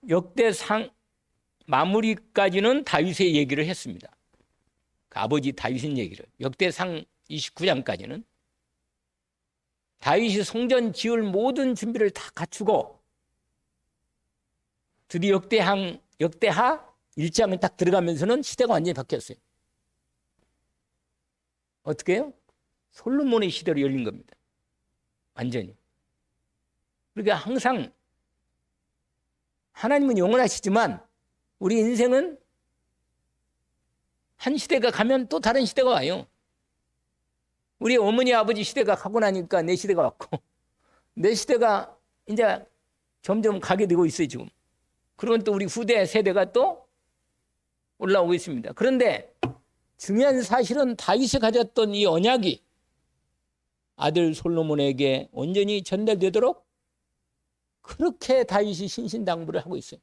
역대상 마무리까지는 다윗의 얘기를 했습니다. 그 아버지 다윗의 얘기를. 역대상 29장까지는 다윗이 성전 지을 모든 준비를 다 갖추고 드디어 역대하 1장에 딱 들어가면서는 시대가 완전히 바뀌었어요. 어떻게 해요? 솔로몬의 시대로 열린 겁니다. 완전히. 그러니까 항상 하나님은 영원하시지만 우리 인생은 한 시대가 가면 또 다른 시대가 와요. 우리 어머니 아버지 시대가 가고 나니까 내 시대가 왔고 내 시대가 이제 점점 가게 되고 있어요 지금. 그러면 또 우리 후대 세대가 또 올라오고 있습니다. 그런데 중요한 사실은 다윗이 가졌던 이 언약이 아들 솔로몬에게 온전히 전달되도록 그렇게 다윗이 신신당부를 하고 있어요.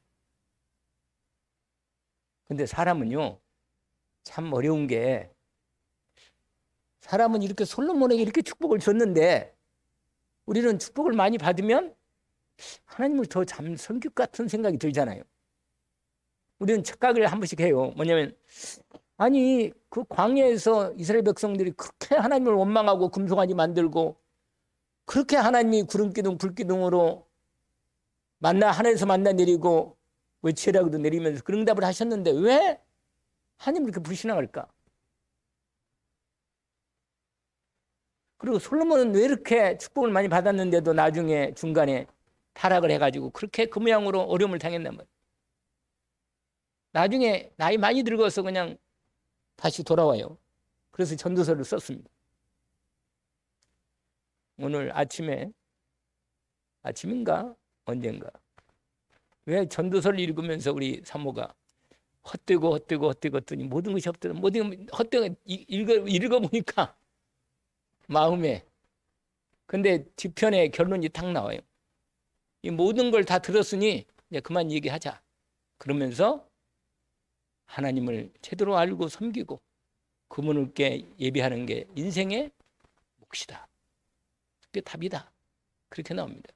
근데 사람은요 참 어려운 게 사람은 이렇게 솔로몬에게 이렇게 축복을 줬는데 우리는 축복을 많이 받으면 하나님을 더 잘 섬길 것 같은 생각이 들잖아요. 우리는 착각을 한 번씩 해요. 뭐냐면 아니 그 광야에서 이스라엘 백성들이 그렇게 하나님을 원망하고 금송아지 만들고 그렇게 하나님이 구름기둥 불기둥으로 하늘에서 만나 내리고 외치라고도 내리면서 그런 답을 하셨는데 왜 하나님을 그렇게 불신앙할까? 그리고 솔로몬은 왜 이렇게 축복을 많이 받았는데도 나중에 중간에 타락을 해가지고 그렇게 그 모양으로 어려움을 당했단 말이에요. 나중에 나이 많이 들어서 그냥 다시 돌아와요. 그래서 전도서를 썼습니다. 오늘 아침인가 언젠가 왜 전도서를 읽으면서 우리 사모가 헛되고 했더니 모든 것이 헛되고 모든 헛되고 읽어보니까 마음에 근데 뒤편에 결론이 딱 나와요. 이 모든 걸 다 들었으니 이제 그만 얘기하자. 그러면서 하나님을 제대로 알고 섬기고 그분께 예배하는 게 인생의 몫이다. 그게 답이다. 그렇게 나옵니다.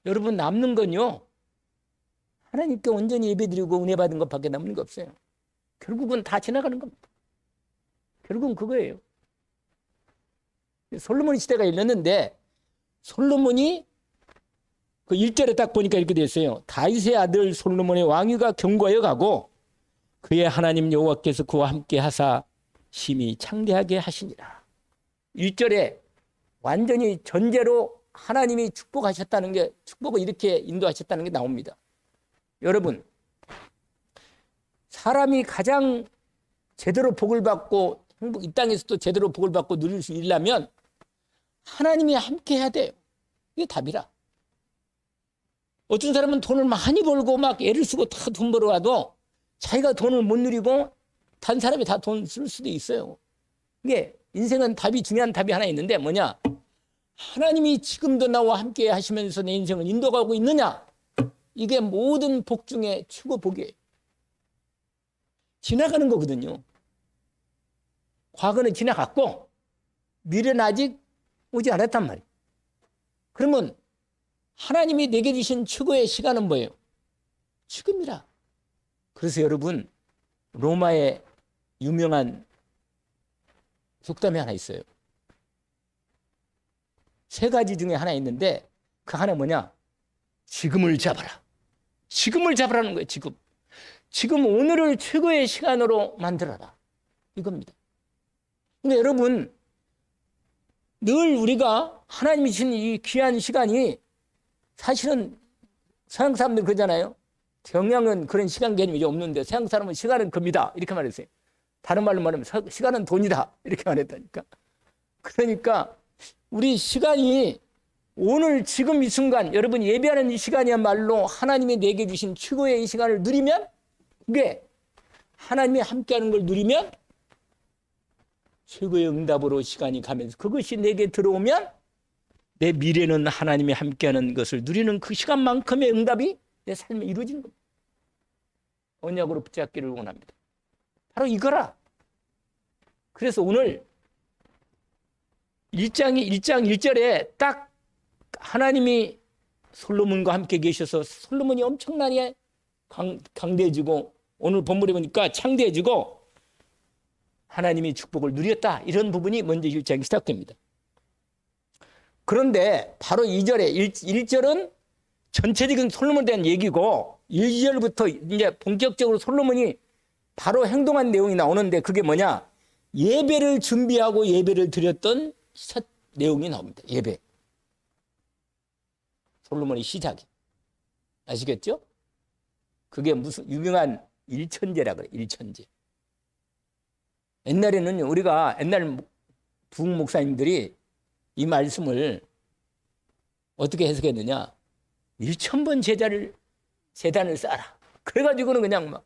여러분 남는 건요. 하나님께 온전히 예배드리고 은혜 받은 것밖에 남는 거 없어요. 결국은 다 지나가는 겁니다. 결국은 그거예요. 솔로몬 시대가 열렸는데 솔로몬이 그 1절에 딱 보니까 이렇게 됐어요. 다윗의 아들 솔로몬의 왕위가 견고하여 가고 그의 하나님 여호와께서 그와 함께 하사 심히 창대하게 하시니라. 1절에 완전히 전제로 하나님이 축복하셨다는 게 축복을 이렇게 인도하셨다는 게 나옵니다. 여러분 사람이 가장 제대로 복을 받고 이 땅에서도 제대로 복을 받고 누릴 수 있으려면 하나님이 함께 해야 돼요. 이게 답이라. 어떤 사람은 돈을 많이 벌고 막 애를 쓰고 다 돈 벌어와도 자기가 돈을 못 누리고 다른 사람이 다 돈 쓸 수도 있어요. 이게 인생은 중요한 답이 하나 있는데 뭐냐? 하나님이 지금도 나와 함께 하시면서 내 인생을 인도하고 있느냐? 이게 모든 복 중에 최고 복이에요. 지나가는 거거든요. 과거는 지나갔고 미래는 아직 오지 않았단 말이에요. 그러면 하나님이 내게 주신 최고의 시간은 뭐예요? 지금이라. 그래서 여러분 로마의 유명한 속담이 하나 있어요. 3가지 중에 하나 있는데 그 하나 뭐냐? 지금을 잡아라. 지금을 잡으라는 거예요. 지금 오늘을 최고의 시간으로 만들어라. 이겁니다. 근데 여러분 늘 우리가 하나님이 주신 이 귀한 시간이 사실은 서양 사람들 그러잖아요. 경향은 그런 시간 개념이 없는데 서양 사람은 시간은 겁니다. 이렇게 말했어요. 다른 말로 말하면 시간은 돈이다. 이렇게 말했다니까. 그러니까 우리 시간이 오늘 지금 이 순간 여러분 예배하는 이 시간이야말로 하나님이 내게 주신 최고의 이 시간을 누리면 그게 하나님이 함께하는 걸 누리면 최고의 응답으로 시간이 가면서 그것이 내게 들어오면 내 미래는 하나님이 함께하는 것을 누리는 그 시간만큼의 응답이 내 삶에 이루어지는 겁니다. 언약으로 붙잡기를 원합니다. 바로 이거라. 그래서 오늘 1장 1절에 딱 하나님이 솔로몬과 함께 계셔서 솔로몬이 엄청나게 강대해지고 오늘 본문에 보니까 창대해지고 하나님이 축복을 누렸다. 이런 부분이 먼저 1장이 시작됩니다. 그런데 바로 2절에 1절은 전체적인 솔로몬에 대한 얘기고 1절부터 이제 본격적으로 솔로몬이 바로 행동한 내용이 나오는데 그게 뭐냐? 예배를 준비하고 예배를 드렸던 첫 내용이 나옵니다. 예배. 솔로몬의 시작이. 아시겠죠? 그게 무슨 유명한 일천제라 그래. 일천제. 옛날에는 우리가 옛날 부흥 목사님들이 이 말씀을 어떻게 해석했느냐? 1,000번 제단을 쌓아라. 그래가지고는 그냥 막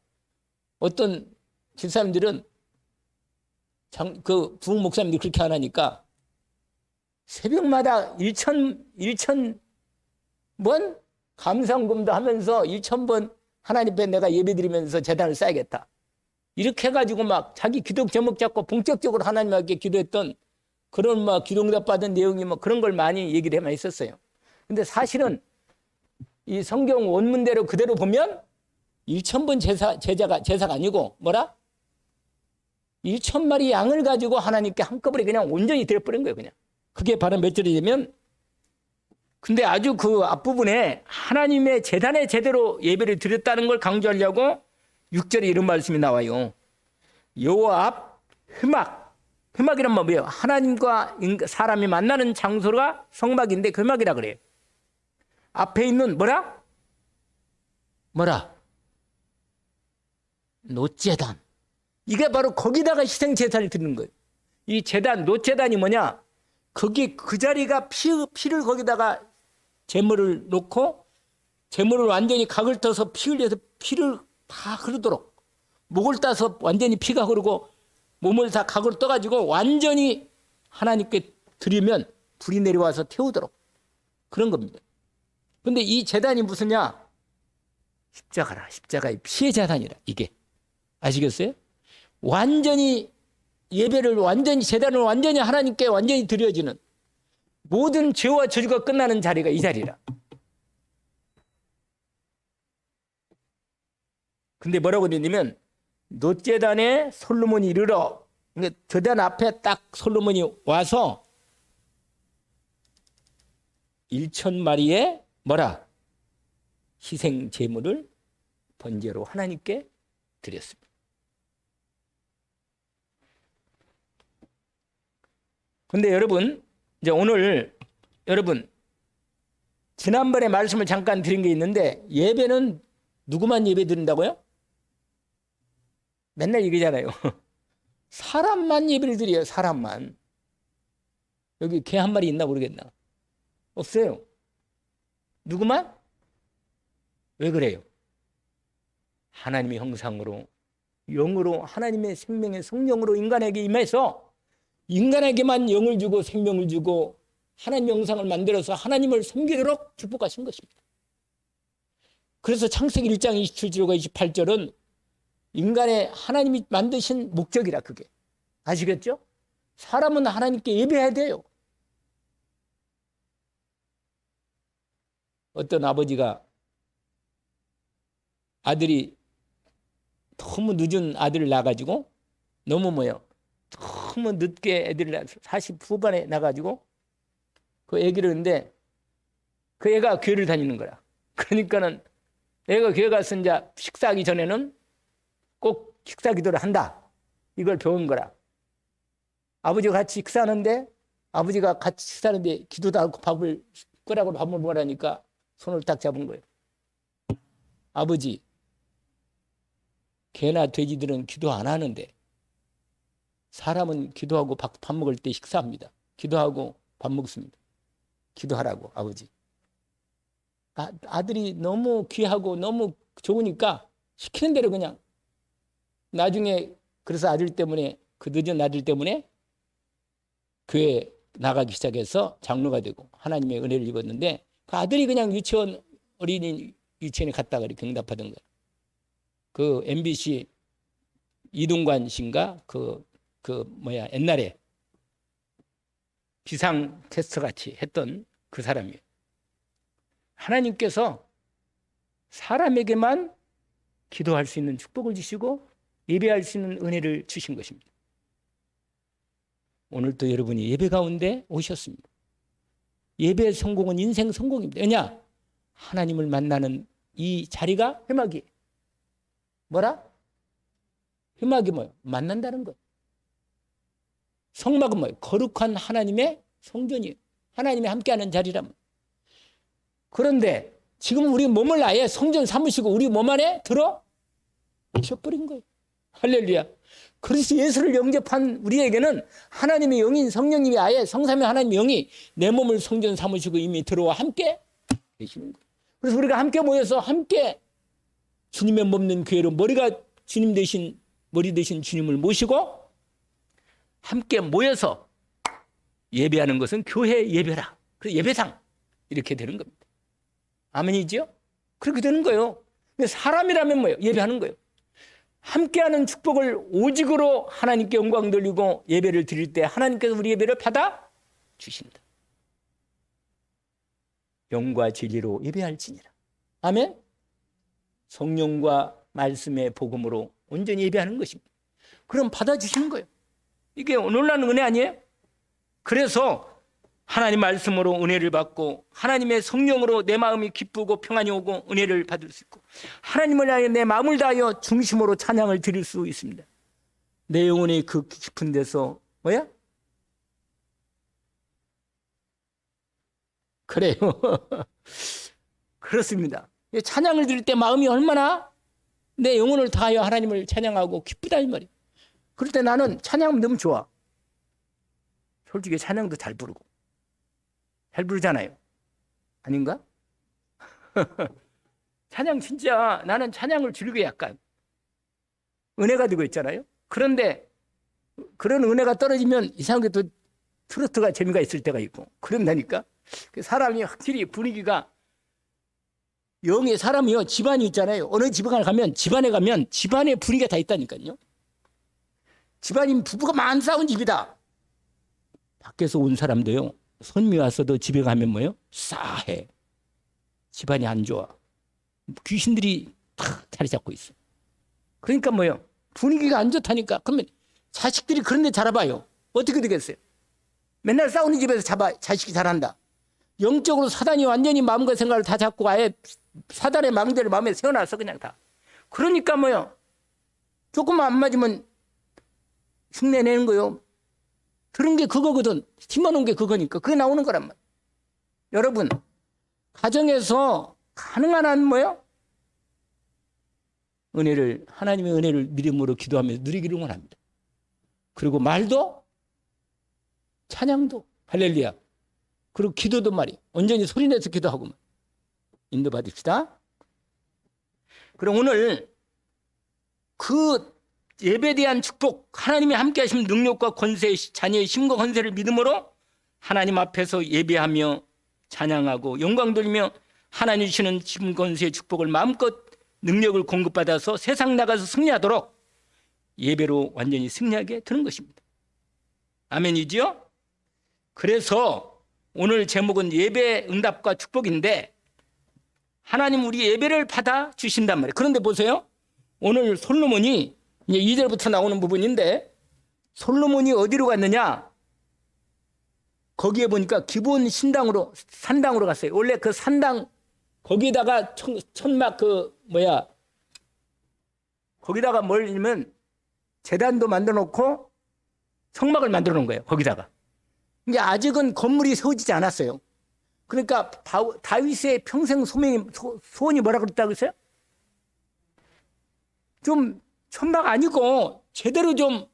어떤 집사님들은 그 부흥 목사님들이 그렇게 안 하니까 새벽마다 1,000번 감상금도 하면서 1,000번 하나님 앞에 내가 예배드리면서 제단을 쌓아야겠다. 이렇게 해가지고 막 자기 기도 제목 잡고 본격적으로 하나님께 기도했던 그런 막 기도응답 받은 내용이 뭐 그런 걸 많이 얘기를 해만 있었어요. 근데 사실은 이 성경 원문대로 그대로 보면 1,000번 제사가 아니고 뭐라? 1,000마리 양을 가지고 하나님께 한꺼번에 그냥 온전히 드려버린 거예요. 그냥. 그게 바로 몇 절이 되면 근데 아주 그 앞부분에 하나님의 제단에 제대로 예배를 드렸다는 걸 강조하려고 6절에 이런 말씀이 나와요. 여호와 앞 회막이란 말 뭐예요? 하나님과 사람이 만나는 장소가 성막인데 그 회막이라 그래요. 앞에 있는 뭐라? 놋제단. 이게 바로 거기다가 희생제사를 드리는 거예요. 이 제단, 놋제단이 뭐냐? 거기 그 자리가 피를 거기다가 제물을 놓고 제물을 완전히 각을 떠서 피 흘려서 피를 다 흐르도록 목을 따서 완전히 피가 흐르고 몸을 다 각으로 떠가지고 완전히 하나님께 드리면 불이 내려와서 태우도록 그런 겁니다. 근데 이 제단이 무슨냐? 십자가라. 십자가의 피의 제단이라. 이게 아시겠어요? 완전히 예배를 완전히 제단을 완전히 하나님께 완전히 드려지는 모든 죄와 저주가 끝나는 자리가 이 자리라. 근데 뭐라고 되냐면 놋제단에 솔로몬이 이르러 그러니까 제단 앞에 딱 솔로몬이 와서 1,000마리의 희생 제물을 번제로 하나님께 드렸습니다. 근데 여러분 이제 오늘 여러분 지난번에 말씀을 잠깐 드린 게 있는데 예배는 누구만 예배 드린다고요? 맨날 얘기잖아요. 사람만 예배를 드려요. 사람만. 여기 개 한 마리 있나 모르겠나? 없어요. 누구만? 왜 그래요? 하나님의 형상으로 영으로 하나님의 생명의 성령으로 인간에게 임해서 인간에게만 영을 주고 생명을 주고 하나님의 형상을 만들어서 하나님을 섬기도록 축복하신 것입니다. 그래서 창세기 1장 27절과 28절은 인간의 하나님이 만드신 목적이라 그게. 아시겠죠? 사람은 하나님께 예배해야 돼요. 어떤 아버지가 아들이 너무 늦은 아들을 낳아가지고 너무 너무 늦게 애들을 40 후반에 낳아가지고 그 애기를 했는데 그 애가 교회를 다니는 거야. 그러니까는 애가 교회 가서 이제 식사하기 전에는 꼭 식사 기도를 한다. 이걸 배운 거라. 아버지가 같이 식사하는데 아버지가 같이 식사하는데 기도도 않고 밥을 숟가락으로 밥을 먹으라니까 손을 딱 잡은 거예요. 아버지, 개나 돼지들은 기도 안 하는데 사람은 기도하고 밥 먹을 때 식사합니다. 기도하고 밥 먹습니다. 기도하라고 아버지. 아들이 너무 귀하고 너무 좋으니까 시키는 대로 그냥 나중에 그래서 아들 때문에 그 늦은 아들 때문에 교회 나가기 시작해서 장로가 되고 하나님의 은혜를 입었는데 그 아들이 그냥 유치원 어린이 유치원에 갔다가 이렇게 응답하던 거예요. 그 MBC 이동관 씨인가 옛날에 비상 테스트 같이 했던 그 사람이에요. 하나님께서 사람에게만 기도할 수 있는 축복을 주시고 예배할 수 있는 은혜를 주신 것입니다. 오늘도 여러분이 예배 가운데 오셨습니다. 예배 성공은 인생 성공입니다. 왜냐? 하나님을 만나는 이 자리가 회막이에요. 뭐라? 회막이 뭐예요? 만난다는 거예요. 성막은 뭐예요? 거룩한 하나님의 성전이에요. 하나님이 함께하는 자리라면. 그런데 지금 우리 몸을 아예 성전 삼으시고 우리 몸 안에 들어오셔버린 거예요. 할렐루야. 그리스도 예수를 영접한 우리에게는 하나님의 영인 성령님이 아예 성삼위 하나님의 영이 내 몸을 성전 삼으시고 이미 들어와 함께 계시는 거예요. 그래서 우리가 함께 모여서 함께 주님의 몸는 교회로 머리 대신 주님을 모시고 함께 모여서 예배하는 것은 교회 예배라. 그래서 예배상 이렇게 되는 겁니다. 아멘이죠? 그렇게 되는 거예요. 근데 사람이라면 뭐예요? 예배하는 거예요. 함께하는 축복을 오직으로 하나님께 영광 돌리고 예배를 드릴 때 하나님께서 우리 예배를 받아 주신다. 영과 진리로 예배할지니라. 아멘. 성령과 말씀의 복음으로 온전히 예배하는 것입니다. 그럼 받아주시는 거예요. 이게 놀라운 은혜 아니에요? 그래서 하나님 말씀으로 은혜를 받고 하나님의 성령으로 내 마음이 기쁘고 평안이 오고 은혜를 받을 수 있고 하나님을 향해 내 마음을 다하여 중심으로 찬양을 드릴 수 있습니다. 내 영혼이 그 깊은 데서 뭐야? 그래요. 그렇습니다. 찬양을 드릴 때 마음이 얼마나 내 영혼을 다하여 하나님을 찬양하고 기쁘다 이 말이에요. 그럴 때 나는 찬양하면 너무 좋아. 솔직히 찬양도 잘 부르고 잘 부르잖아요. 아닌가? 찬양 진짜 나는 찬양을 즐겨 약간 은혜가 되고 있잖아요. 그런데 그런 은혜가 떨어지면 이상하게 또 트로트가 재미가 있을 때가 있고 그런다니까. 사람이 확실히 분위기가 영의 사람이요. 집안이 있잖아요. 어느 집안에 가면 집안의 분위기가 다 있다니까요. 집안이 부부가 많이 싸운 집이다. 밖에서 온 사람도요. 손미 왔어도 집에 가면 뭐예요? 싸해. 집안이 안 좋아. 귀신들이 다 자리 잡고 있어. 그러니까 뭐예요? 분위기가 안 좋다니까. 그러면 자식들이 그런 데 자라봐요. 어떻게 되겠어요? 맨날 싸우는 집에서 자식이 자란다. 영적으로 사단이 완전히 마음과 생각을 다 잡고 아예 사단의 망대를 마음에 세워놨어 그냥 다. 그러니까 뭐예요? 조금만 안 맞으면 흉내내는 거예요. 들은 게 그거거든. 심어놓은 게 그거니까. 그게 나오는 거란 말이에요. 여러분, 가정에서 가능한 한 뭐예요? 하나님의 은혜를 믿음으로 기도하면서 누리기를 원합니다. 그리고 말도, 찬양도, 할렐루야. 그리고 기도도 말이에요. 온전히 소리내서 기도하고 인도받읍시다. 그럼 오늘 그 예배에 대한 축복, 하나님이 함께 하시는 능력과 권세, 자녀의 힘과 권세를 믿음으로 하나님 앞에서 예배하며 찬양하고 영광 돌리며 하나님 주시는 힘, 권세의 축복을 마음껏 능력을 공급받아서 세상 나가서 승리하도록 예배로 완전히 승리하게 되는 것입니다. 아멘이지요? 그래서 오늘 제목은 예배 응답과 축복인데 하나님 우리 예배를 받아 주신단 말이에요. 그런데 보세요. 오늘 솔로몬이 이제 2절부터 나오는 부분인데 솔로몬이 어디로 갔느냐? 거기에 보니까 기본 산당으로 갔어요. 원래 그 산당 거기다가 천막 거기다가 뭘 제단도 만들어 놓고 성막을 만들어 놓은 거예요. 거기다가. 근데 아직은 건물이 세워지지 않았어요. 그러니까 다윗의 평생 소원이 뭐라 그랬다고 했어요? 좀 천막 아니고 제대로 좀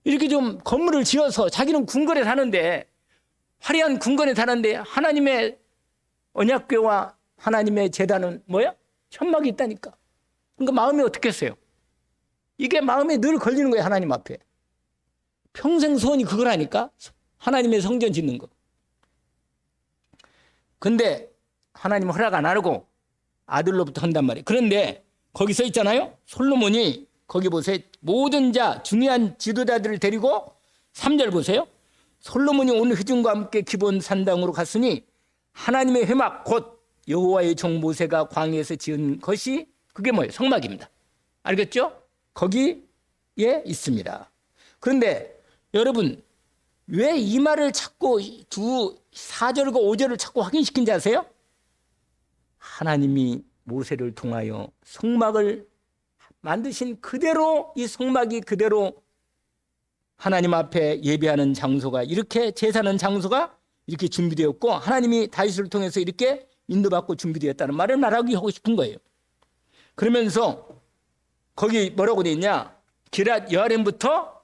이렇게 좀 건물을 지어서 자기는 궁궐에 사는데 화려한 궁궐에 사는데 하나님의 언약궤와 하나님의 제단은 뭐야? 천막이 있다니까. 그러니까 마음이 어떻게 했어요? 이게 마음에 늘 걸리는 거예요. 하나님 앞에. 평생 소원이 그거라니까. 하나님의 성전 짓는 거. 근데 하나님 허락 안 하고 아들로부터 한단 말이에요. 그런데 거기 써 있잖아요. 솔로몬이 거기 보세요. 모든 중요한 지도자들을 데리고 3절 보세요. 솔로몬이 온 회중과 함께 기본 산당으로 갔으니 하나님의 회막 곧 여호와의 종 모세가 광야에서 지은 것이 그게 뭐예요? 성막입니다. 알겠죠? 거기에 있습니다. 그런데 여러분, 왜 이 말을 자꾸 4절과 5절을 자꾸 확인시킨지 아세요? 하나님이 모세를 통하여 성막을 만드신 그대로, 이 성막이 그대로 하나님 앞에 예배하는 장소가, 이렇게 제사하는 장소가 이렇게 준비되었고, 하나님이 다윗을 통해서 이렇게 인도받고 준비되었다는 말을 말하기 하고 싶은 거예요. 그러면서 거기 뭐라고 되어 있냐? 기랏 여아림부터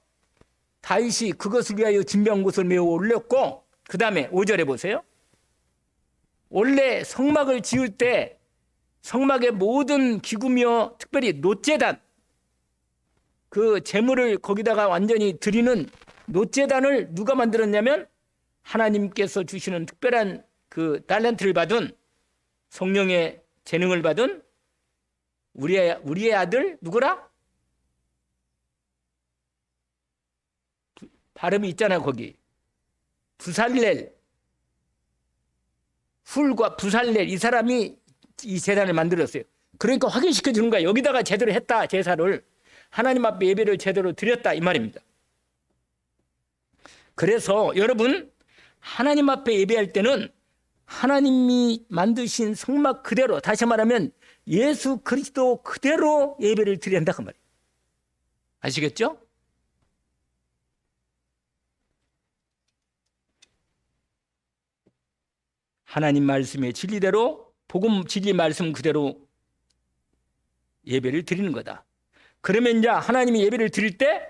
다윗이 그것을 위하여 진비한 곳을 메워 올렸고, 그 다음에 5절에 보세요. 원래 성막을 지을 때 성막의 모든 기구며 특별히 놋제단, 그 제물을 거기다가 완전히 드리는 놋제단을 누가 만들었냐면 하나님께서 주시는 특별한 그 달란트를 받은, 성령의 재능을 받은 우리의 아들 누구라? 발음이 있잖아요. 거기 부살렐, 훌과 부살렐, 이 사람이 이 제단을 만들었어요. 그러니까 확인시켜 주는 거야. 여기다가 제대로 했다. 제사를 하나님 앞에 예배를 제대로 드렸다, 이 말입니다. 그래서 여러분, 하나님 앞에 예배할 때는 하나님이 만드신 성막 그대로, 다시 말하면 예수 그리스도 그대로 예배를 드려야 한다, 그 말이에요. 아시겠죠? 하나님 말씀의 진리대로, 복음 진리 말씀 그대로 예배를 드리는 거다. 그러면 이제 하나님이 예배를 드릴 때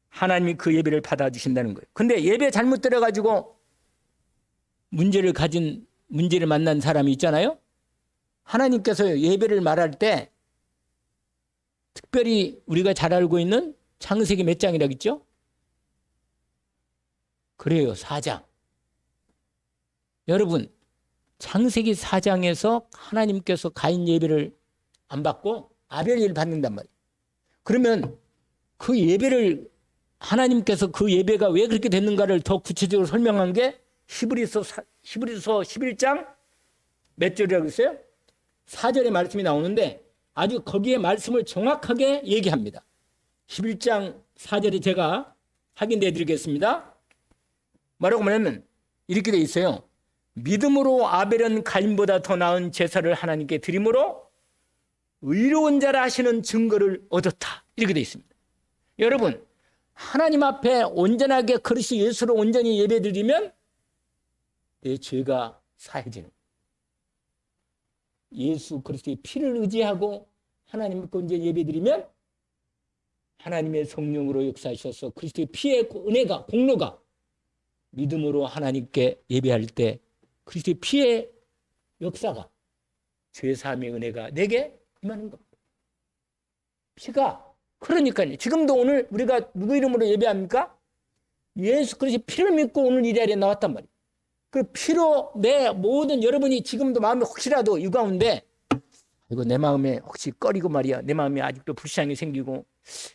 하나님이 그 예배를 받아주신다는 거예요. 근데 예배 잘못 드려가지고 문제를 만난 사람이 있잖아요. 하나님께서 예배를 말할 때 특별히 우리가 잘 알고 있는 창세기 몇 장이라고 있죠? 그래요, 4장. 여러분, 창세기 4장에서 하나님께서 가인 예배를 안 받고 아벨 예배를 받는단 말이에요. 그러면 그 예배를 하나님께서 그 예배가 왜 그렇게 됐는가를 더 구체적으로 설명한 게 히브리서 11장 몇 절이라고 했어요? 4절의 말씀이 나오는데 아주 거기에 말씀을 정확하게 얘기합니다. 11장 4절에 제가 확인해 드리겠습니다. 뭐라고 말하면 이렇게 돼 있어요. 믿음으로 아벨은 가인보다 더 나은 제사를 하나님께 드림으로 의로운 자라 하시는 증거를 얻었다. 이렇게 돼 있습니다. 여러분, 하나님 앞에 온전하게 그리스도 예수로 온전히 예배드리면 내 죄가 사해지는 거예요. 예수 그리스도의 피를 의지하고 하나님 앞에 온전히 예배드리면 하나님의 성령으로 역사하셔서 그리스도의 피의 은혜가, 공로가 믿음으로 하나님께 예배할 때 그리스도의 피의 역사가, 죄사함의 은혜가 내게 임하는 겁니다. 피가, 그러니까요. 지금도 오늘 우리가 누구 이름으로 예배합니까? 예수 그리스도의 피를 믿고 오늘 이 자리에 나왔단 말이에요. 그 피로 내 모든, 여러분이 지금도 마음에 혹시라도 이 가운데 이거 내 마음에 혹시 꺼리고 말이야, 내 마음에 아직도 불쌍히 생기고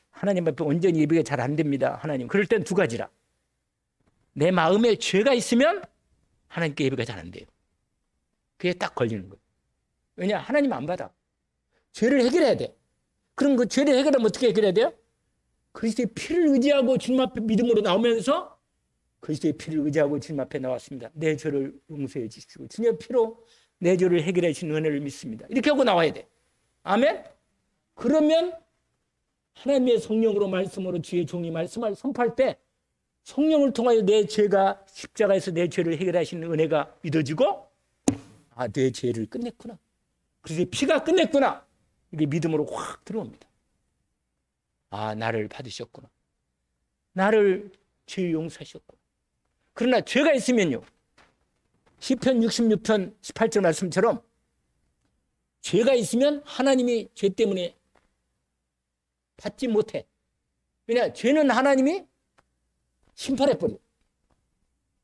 하나님 앞에 온전히 예배가 잘 안 됩니다, 하나님. 그럴 땐 두 가지라. 내 마음에 죄가 있으면 하나님께 예배가 잘 안 돼요. 그게 딱 걸리는 거예요. 왜냐? 하나님 안 받아. 죄를 해결해야 돼. 그럼 그 죄를 해결하면 어떻게 해결해야 돼요? 그리스도의 피를 의지하고 주님 앞에 믿음으로 나오면서 그리스도의 피를 의지하고 주님 앞에 나왔습니다. 내 죄를 용서해 주시고 주님의 피로 내 죄를 해결해 주신 은혜를 믿습니다. 이렇게 하고 나와야 돼. 아멘? 그러면 하나님의 성령으로 말씀으로 주의 종이 말씀을 선포할 때 성령을 통하여 내 죄가 십자가에서 내 죄를 해결하시는 은혜가 믿어지고, 아, 내 죄를 끝냈구나. 그래서 피가 끝냈구나. 이게 믿음으로 확 들어옵니다. 아, 나를 받으셨구나. 나를 죄 용서하셨구나. 그러나 죄가 있으면요, 시편 66편 18절 말씀처럼 죄가 있으면 하나님이 죄 때문에 받지 못해. 왜냐? 죄는 하나님이 심판해버려.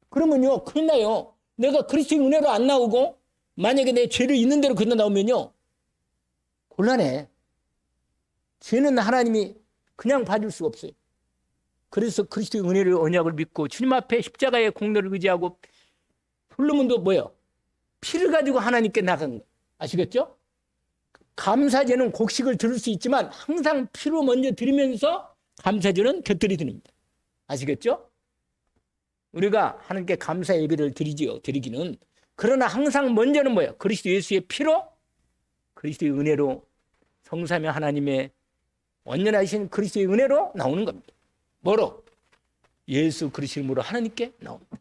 그러면요, 큰일 나요. 내가 그리스도의 은혜로 안 나오고 만약에 내 죄를 있는 대로 그냥 나오면요, 곤란해. 죄는 하나님이 그냥 봐줄 수가 없어요. 그래서 그리스도의 은혜를, 언약을 믿고 주님 앞에 십자가의 공로를 의지하고 솔로몬도 뭐예요? 피를 가지고 하나님께 나간 거예요. 아시겠죠? 감사제는 곡식을 드릴 수 있지만 항상 피로 먼저 드리면서 감사제는 곁들이 드립니다. 아시겠죠? 우리가 하나님께 감사 예배를 드리지요. 드리기는. 그러나 항상 먼저는 뭐예요? 그리스도 예수의 피로, 그리스도의 은혜로, 성삼위 하나님의 완전하신 그리스도의 은혜로 나오는 겁니다. 뭐로? 예수 그리스도 이름으로 하나님께 나옵니다.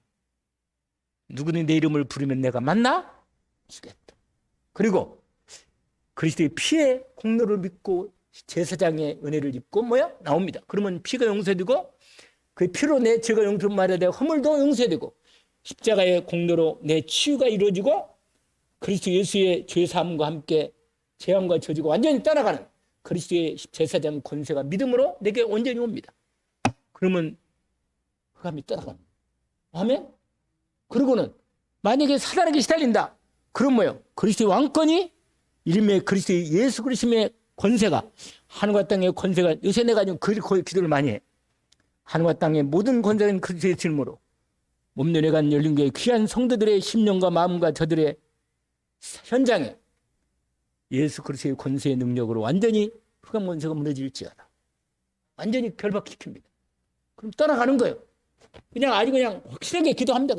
누구든 내 이름을 부르면 내가 만나 주겠다. 그리고 그리스도의 피의 공로를 믿고 제사장의 은혜를 입고 뭐야? 나옵니다. 그러면 피가 용서되고 그 피로 내 죄가 용서받아야 되고 허물도 용서되고 십자가의 공로로 내 치유가 이루어지고 그리스도 예수의 죄사함과 함께 재앙과 저주가 완전히 떠나가는 그리스도의 제사장 권세가 믿음으로 내게 온전히 옵니다. 그러면 흑암이 떠나갑니다. 아멘? 그리고는 만약에 사단에게 시달린다. 그럼 뭐예요? 그리스도의 왕권이 이름의 그리스도의 예수 그리스도의 권세가 하늘과 땅의 권세가 요새 내가 좀 기도를 많이 해. 하늘과 땅의 모든 권세는 그리스도의 이름으로 몸내려간 열린교회 귀한 성도들의 심령과 마음과 저들의 현장에 예수 그리스도의 권세의 능력으로 완전히 흑암 권세가 무너질지어다. 완전히 결박시킵니다. 그럼 떠나가는 거예요. 그냥 아주 그냥 확실하게 기도합니다.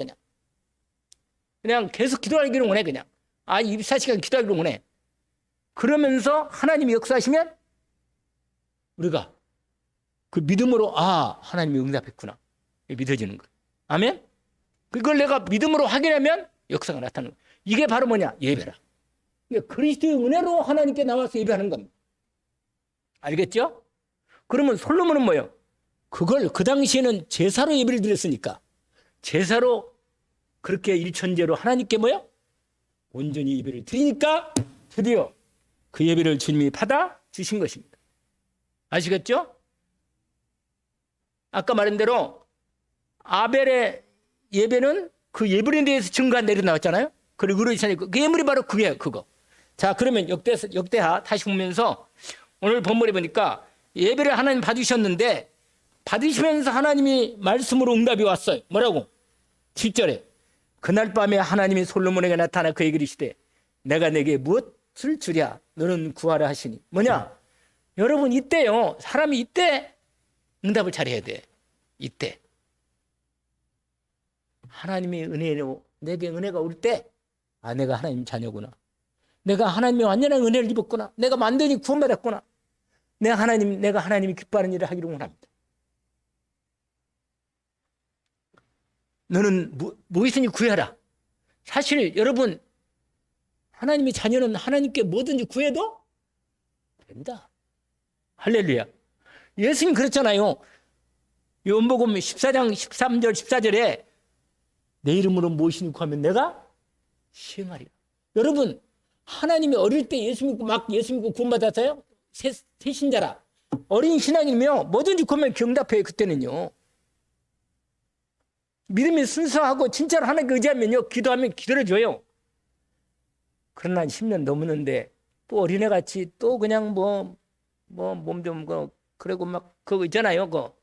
그냥 계속 기도하기를 원해. 그냥 24시간 기도하기를 원해. 그러면서 하나님이 역사하시면 우리가 그 믿음으로 하나님이 응답했구나 믿어지는 거예요. 아멘? 그걸 내가 믿음으로 확인하면 역사가 나타나는 거예요. 이게 바로 뭐냐? 예배라. 그리스도의 은혜로 하나님께 나와서 예배하는 겁니다. 알겠죠? 그러면 솔로몬은 뭐예요? 그걸 그 당시에는 제사로 예배를 드렸으니까 제사로 그렇게 일천제로 하나님께 뭐예요? 온전히 예배를 드리니까 드디어 그 예배를 주님이 받아 주신 것입니다. 아시겠죠? 아까 말한 대로 아벨의 예배는 그 예물에 대해서 증거가 내려나왔잖아요. 그리고 그 예물이 바로 그거. 자, 그러면 역대하 다시 보면서 오늘 본문에 보니까 예배를 하나님 받으셨는데 받으시면서 하나님이 말씀으로 응답이 왔어요. 뭐라고? 7절에 그날 밤에 하나님이 솔로몬에게 나타나 그에게 이르시되 내가 내게 무엇을 주랴 너는 구하라 하시니 뭐냐? 여러분 이때요. 사람이 이때 응답을 잘해야 돼. 이때 하나님의 은혜로 내게 은혜가 올 때 내가 하나님 자녀구나. 내가 하나님의 완전한 은혜를 입었구나. 내가 완전히 구원받았구나. 내가 하나님이 기뻐하는 일을 하기를 원합니다. 너는 무엇이든지 구해라. 사실 여러분 하나님의 자녀는 하나님께 뭐든지 구해도 된다. 할렐루야. 예수님 그랬잖아요. 요한복음 14장 13절 14절에 내 이름으로 무엇이든지 구하면 내가 시행하리라. 여러분 하나님이 어릴 때 예수 믿고 구원받았어요? 새신자라. 어린 신앙이면 뭐든지 구하면 응답해요. 그때는요. 믿음이 순수하고 진짜로 하나님께 의지하면요. 기도하면 기도해줘요. 그러나 10년 넘었는데 또 어린애같이 또 그냥 몸 좀 그러고 막 그거 있잖아요. 그거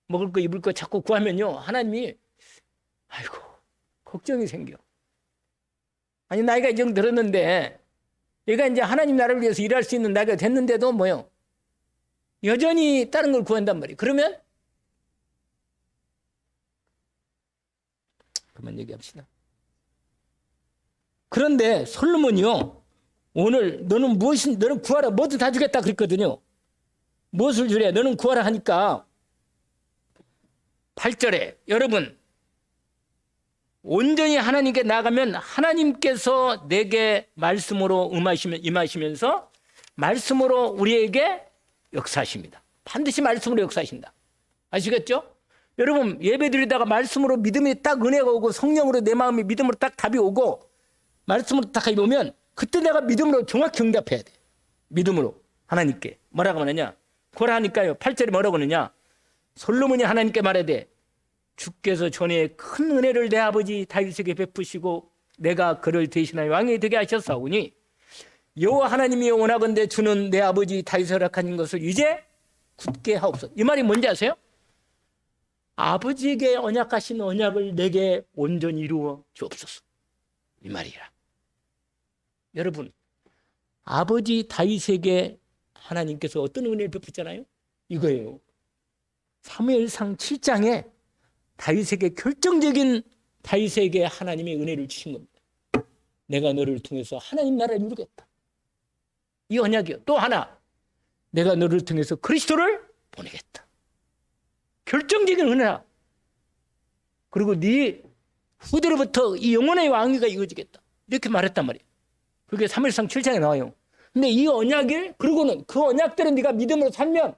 먹을 거 입을 거 자꾸 구하면요. 하나님이 아이고 걱정이 생겨. 아니 나이가 이 정도 들었는데 얘가 이제 하나님 나라를 위해서 일할 수 있는 나이가 됐는데도 뭐요? 여전히 다른 걸 구한단 말이에요. 그러면 그만 얘기합시다. 그런데 솔로몬이요. 오늘 너는 구하라. 뭐든 다 주겠다 그랬거든요. 무엇을 주래? 너는 구하라 하니까 8절에 여러분 온전히 하나님께 나가면 하나님께서 내게 말씀으로 임하시면서 말씀으로 우리에게 역사하십니다. 반드시 말씀으로 역사하신다. 아시겠죠? 여러분 예배 드리다가 말씀으로 믿음이 딱 은혜가 오고 성령으로 내 마음이 믿음으로 딱 답이 오고 말씀으로 딱 오면 그때 내가 믿음으로 정확히 응답해야 돼. 믿음으로 하나님께 뭐라고 하느냐? 그걸 하니까요. 8절에 뭐라고 하느냐? 솔로몬이 하나님께 말하되 주께서 전에 큰 은혜를 내 아버지 다윗에게 베푸시고 내가 그를 대신하여 왕이 되게 하셨사오니 여호와 하나님이 원하건대 주는 내 아버지 다윗을 허락하신 것을 이제 굳게 하옵소서. 이 말이 뭔지 아세요? 아버지에게 언약하신 언약을 내게 온전히 이루어 주옵소서. 이 말이라. 여러분 아버지 다윗에게 하나님께서 어떤 은혜를 베푸잖아요? 이거예요. 사무엘상 7장에 다윗에게 결정적인 다윗에게 하나님의 은혜를 주신 겁니다. 내가 너를 통해서 하나님 나라를 이루겠다. 이 언약이요. 또 하나, 내가 너를 통해서 그리스도를 보내겠다. 결정적인 은혜라. 그리고 네 후대로부터 이 영원의 왕위가 이루어지겠다. 이렇게 말했단 말이에요. 그게 사무엘상 7장에 나와요. 근데 이 언약을, 그리고는 그 언약대로 네가 믿음으로 살면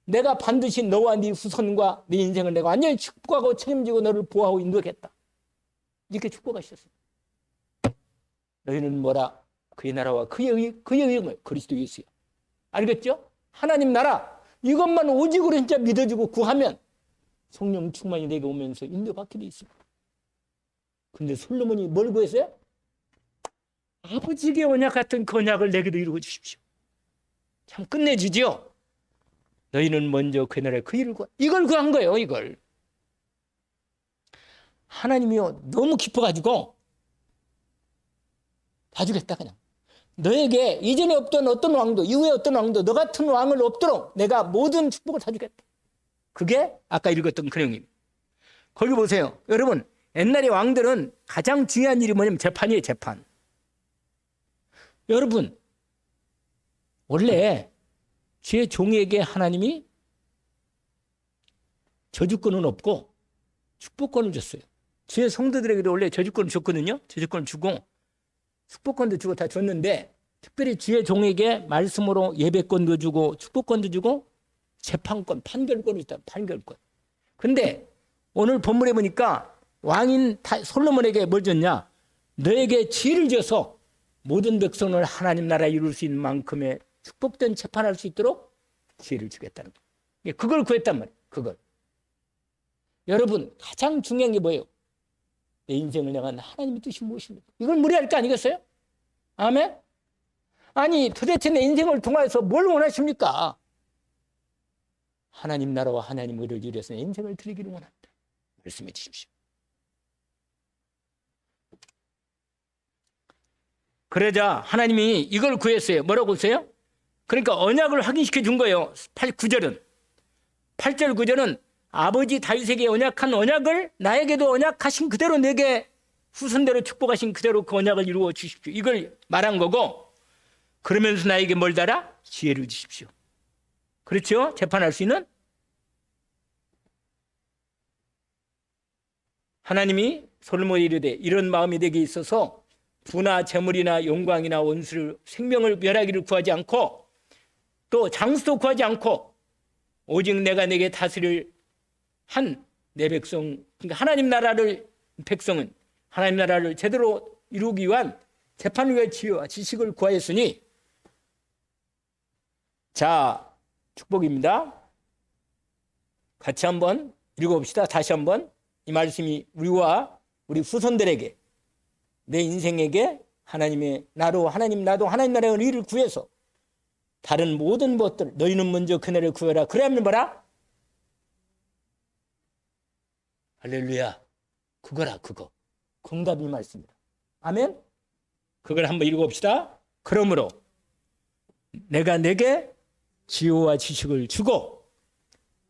내가 반드시 너와 네 후손과 네 인생을 내가 완전히 축복하고 책임지고 너를 보호하고 인도하겠다. 이렇게 축복하셨어요. 너희는 뭐라? 그의 나라와 그의 의를 그리스도 예수야. 알겠죠? 하나님 나라 이것만 오직으로 진짜 믿어주고 구하면 성령 충만이 내게 오면서 인도받게 돼 있습니다. 근데 솔로몬이 뭘 구했어요? 아버지의 언약 같은 그 언약을 내게도 이루어 주십시오. 참 끝내주지요. 너희는 먼저 그 나라의 그 일을 구하. 이걸 구한 거예요. 이걸. 하나님이요 너무 기뻐가지고 봐주겠다 그냥. 너에게 이전에 없던 어떤 왕도 이후에 어떤 왕도 너 같은 왕을 없도록 내가 모든 축복을 다 주겠다. 그게 아까 읽었던 그 내용입니다. 거기 보세요. 여러분 옛날에 왕들은 가장 중요한 일이 뭐냐면 재판이에요. 재판. 여러분 원래 주의 종에게 하나님이 저주권은 없고 축복권을 줬어요. 주의 성도들에게도 원래 저주권을 줬거든요. 저주권을 주고 축복권도 주고 다 줬는데 특별히 주의 종에게 말씀으로 예배권도 주고 축복권도 주고 재판권, 판결권이 있다. 판결권. 근데 오늘 본문에 보니까 왕인 솔로몬에게 뭘 줬냐? 너에게 지혜를 줘서 모든 백성을 하나님 나라에 이룰 수 있는 만큼의 축복된 재판할 수 있도록 지혜를 주겠다는 거예요. 그걸 구했단 말이에요. 그걸. 여러분 가장 중요한 게 뭐예요? 내 인생을 향한 하나님의 뜻이 무엇입니까? 이걸 무리할 거 아니겠어요? 아멘? 아니 도대체 내 인생을 통해서 뭘 원하십니까? 하나님 나라와 하나님 의를 위해서 내 인생을 드리기를 원합니다. 말씀해 주십시오. 그러자 하나님이 이걸 구했어요. 뭐라고 했어요? 그러니까 언약을 확인시켜 준 거예요. 9절은. 8절 9절은 아버지 다윗에게 언약한 언약을 나에게도 언약하신 그대로 내게 후손대로 축복하신 그대로 그 언약을 이루어 주십시오. 이걸 말한 거고 그러면서 나에게 뭘 달아? 지혜를 주십시오. 그렇죠? 재판할 수 있는? 하나님이 솔로몬에게 이르되 이런 마음이 내게 있어서 부나 재물이나 영광이나 원수를 생명을 멸하기를 구하지 않고 또 장수도 구하지 않고 오직 내가 내게 다스릴 한 내 백성 그러니까 하나님 나라를 백성은 하나님 나라를 제대로 이루기 위한 재판을 위한 지혜와 지식을 구하였으니 자 축복입니다. 같이 한번 읽어봅시다. 다시 한번 이 말씀이 우리와 우리 후손들에게 내 인생에게 하나님의 나로 하나님 나도 하나님 나라의 의를 구해서 다른 모든 것들 너희는 먼저 그날을 구해라. 그래야면 뭐라? 할렐루야. 그거라 그거. 응답이 말씀입니다. 아멘. 그걸 한번 읽어봅시다. 그러므로 내가 내게 지혜와 지식을 주고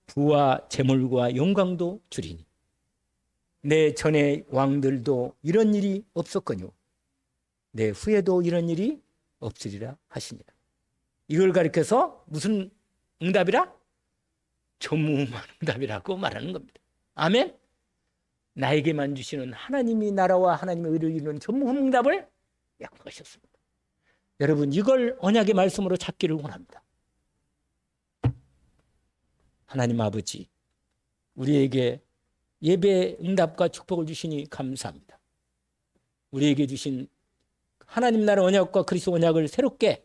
부와 재물과 영광도 주리니 내 전의 왕들도 이런 일이 없었거니와 내 후에도 이런 일이 없으리라 하시니라. 이걸 가리켜서 무슨 응답이라? 전무후무한 응답이라고 말하는 겁니다. 아멘. 나에게만 주시는 하나님이 나라와 하나님의 의를 이루는 전무후무한 응답을 약속하셨습니다. 여러분 이걸 언약의 말씀으로 찾기를 원합니다. 하나님 아버지 우리에게 예배 응답과 축복을 주시니 감사합니다. 우리에게 주신 하나님 나라 언약과 그리스도 언약을 새롭게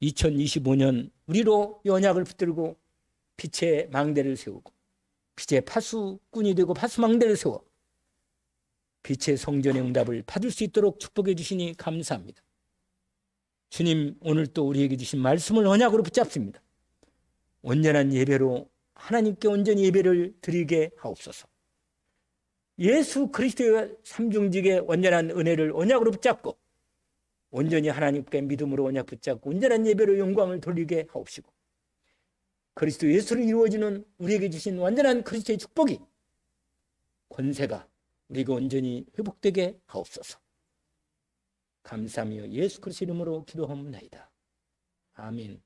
2025년 우리로 이 언약을 붙들고 빛의 망대를 세우고 빛의 파수꾼이 되고 파수망대를 세워 빛의 성전의 응답을 받을 수 있도록 축복해 주시니 감사합니다. 주님 오늘 또 우리에게 주신 말씀을 언약으로 붙잡습니다. 온전한 예배로 하나님께 온전히 예배를 드리게 하옵소서. 예수 그리스도의 삼중직의 온전한 은혜를 언약으로 붙잡고 온전히 하나님께 믿음으로 언약 붙잡고 온전한 예배로 영광을 돌리게 하옵시고, 그리스도 예수로 이루어지는 우리에게 주신 완전한 그리스도의 축복이, 권세가 우리가 온전히 회복되게 하옵소서. 감사하며 예수 그리스도 이름으로 기도하옵나이다. 아멘.